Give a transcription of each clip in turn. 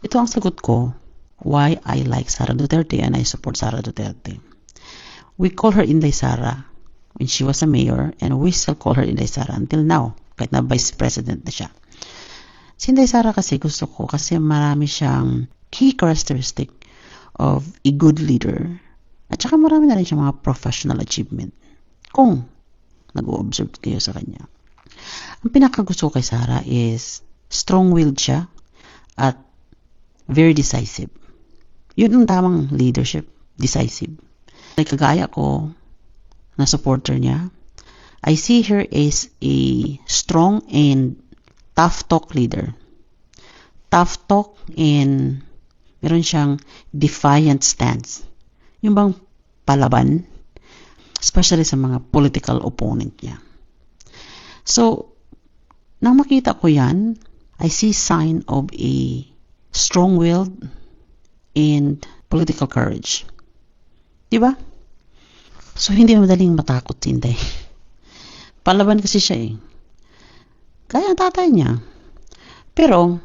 Ito ang sagot ko why I like Sara Duterte and I support Sara Duterte. We call her Inday Sara when she was a mayor, and we still call her Inday Sara until now, kahit na vice president na siya. Si Inday Sara kasi gusto ko kasi marami siyang key characteristic of a good leader, at saka marami na rin siyang mga professional achievement kung nag-o-observe kayo sa kanya. Ang pinakagusto ko kay Sara is strong-willed siya at very decisive. Yun ang tamang leadership, decisive. Kagaya ko na supporter niya, I see her as a strong and tough talk leader. Tough talk and meron siyang defiant stance. Yung bang palaban, especially sa mga political opponent niya. So, nang makita ko yan, I see sign of a strong-willed and political courage. Diba? So, hindi madaling matakot si Inday. Palaban kasi siya eh. Kaya ang tatay niya. Pero,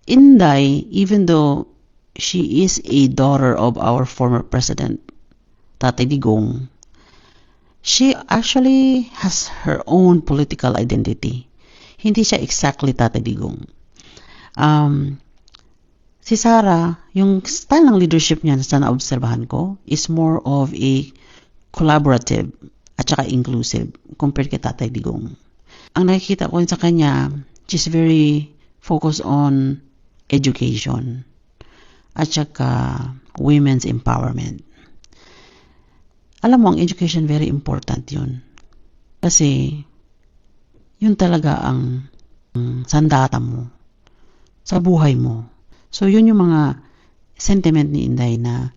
Inday, even though she is a daughter of our former president, Tatay Digong, she actually has her own political identity. Hindi siya exactly Tatay Digong. Si Sara, yung style ng leadership niya na naobserbahan ko is more of a collaborative at saka inclusive compared kay Tatay Digong. Ang nakikita ko sa kanya, she's very focused on education at saka women's empowerment. Alam mo, ang education very important yun. Kasi yun talaga ang sandata mo sa buhay mo. So, yun yung mga sentiment ni Inday na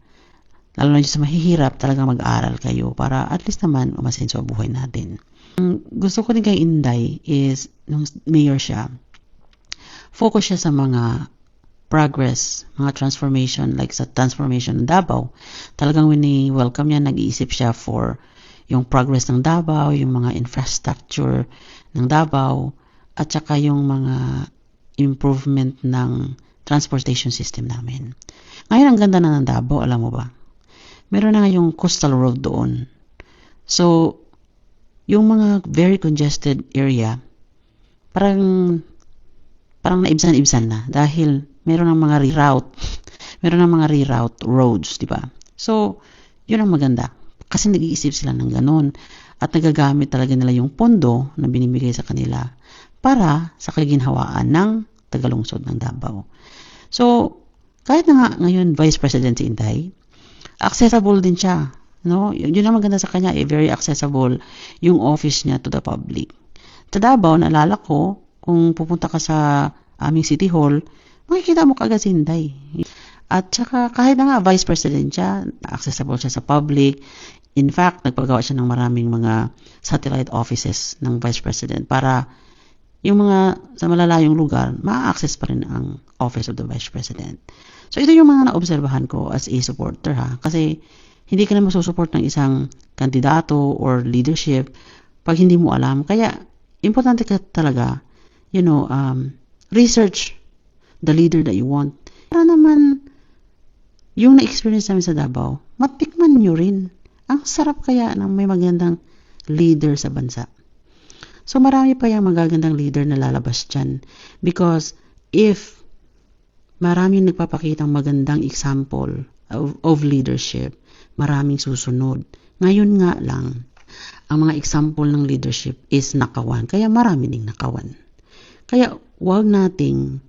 lalo na sa mahihirap talagang mag-aral kayo para at least naman umasenso ang buhay natin. Ang gusto ko din kay Inday is, nung mayor siya, focus siya sa mga progress, mga transformation, like sa transformation ng Davao. Talagang when welcome niya, nag-iisip siya for yung progress ng Davao, yung mga infrastructure ng Davao, at saka yung mga improvement ng transportation system namin. Ngayon, ang ganda na ng Davao, alam mo ba? Meron na nga yung coastal road doon. So, yung mga very congested area, parang naibsan-ibsan na dahil meron ng mga reroute roads, di ba? So, yun ang maganda. Kasi nag-iisip sila ng ganun at nagagamit talaga nila yung pondo na binibigay sa kanila para sa kaginhawaan ng tagalungsod ng Davao. So, kahit na nga ngayon Vice President si Inday, accessible din siya. No? Yun ang maganda sa kanya, very accessible yung office niya to the public. Sa Davao, naalala ko, kung pupunta ka sa aming City Hall, makikita mo kagad si Inday. At saka kahit na nga Vice President siya, accessible siya sa public. In fact, nagpagawa siya ng maraming mga satellite offices ng Vice President para yung mga sa malalayong lugar, ma-access pa rin ang Office of the Vice President. So, ito yung mga naobserbahan ko as a supporter ha. Kasi, hindi ka na masusupport ng isang kandidato or leadership pag hindi mo alam. Kaya, importante ka talaga, research the leader that you want. Para naman, yung na-experience namin sa Davao, matikman nyo rin. Ang sarap kaya ng may magandang leader sa bansa. So, marami pa yung magagandang leader na lalabas dyan. Because, if maraming nagpapakitang magandang example of leadership, maraming susunod. Ngayon nga lang, ang mga example ng leadership is nakawan. Kaya marami ding nakawan. Kaya, huwag nating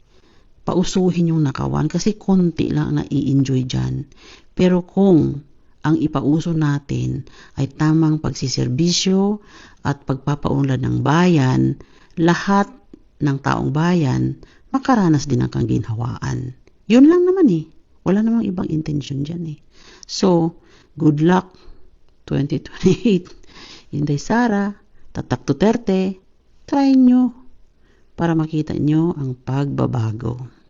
pausuhin yung nakawan kasi konti lang na i-enjoy dyan. Pero kung ang ipauso natin ay tamang pagsiservisyo at pagpapaunlad ng bayan, lahat ng taong bayan makaranas din ng kaginhawaan. Yun lang naman eh. Wala namang ibang intention dyan eh. So, good luck 2028. Inday Sara, Tatak Duterte, try nyo para makita nyo ang pagbabago.